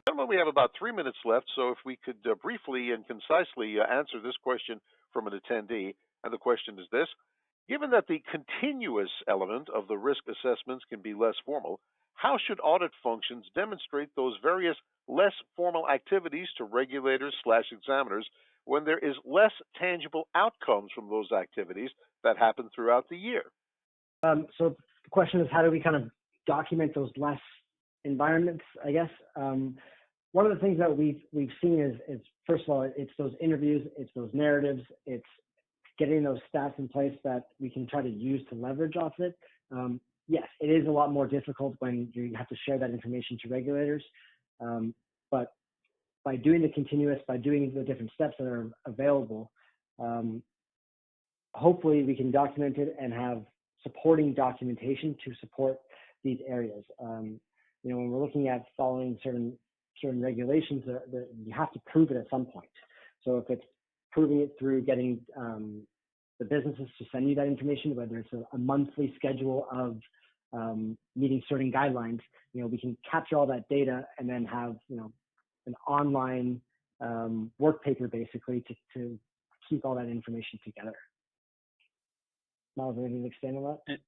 Gentlemen, we have about 3 minutes left, so if we could briefly and concisely answer this question from an attendee. And the question is this: given that the continuous element of the risk assessments can be less formal, how should audit functions demonstrate those various less formal activities to regulators/examiners when there is less tangible outcomes from those activities that happen throughout the year? So the question is, how do we kind of document those less environments, I guess? One of the things that we've seen is first of all, it's those interviews, it's those narratives, it's getting those stats in place that we can try to use to leverage off it. Yes, it is a lot more difficult when you have to share that information to regulators, but by doing the continuous, by doing the different steps that are available, hopefully we can document it and have supporting documentation to support these areas. When we're looking at following certain regulations, you have to prove it at some point. So if it's proving it through getting the businesses to send you that information, whether it's a monthly schedule of meeting certain guidelines, we can capture all that data and then have an online work paper basically to keep all that information together. Miles, anything to expand on that?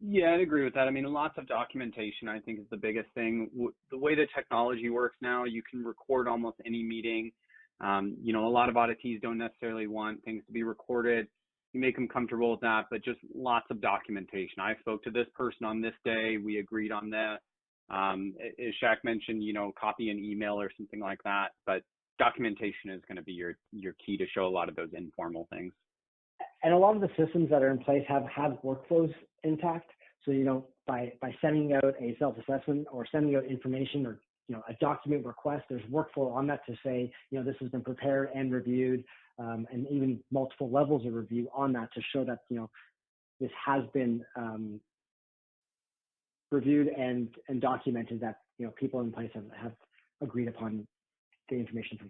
Yeah, I'd agree with that. I mean, lots of documentation, I think, is the biggest thing. The way the technology works now, you can record almost any meeting. A lot of auditees don't necessarily want things to be recorded. You make them comfortable with that, but just lots of documentation. I spoke to this person on this day. We agreed on this. As Shaq mentioned, copy an email or something like that. But documentation is going to be your key to show a lot of those informal things. And a lot of the systems that are in place have workflows intact. So, by sending out a self-assessment or sending out information or, a document request, there's workflow on that to say, this has been prepared and reviewed, and even multiple levels of review on that to show that, this has been reviewed and documented, that, people in place have agreed upon the information provided.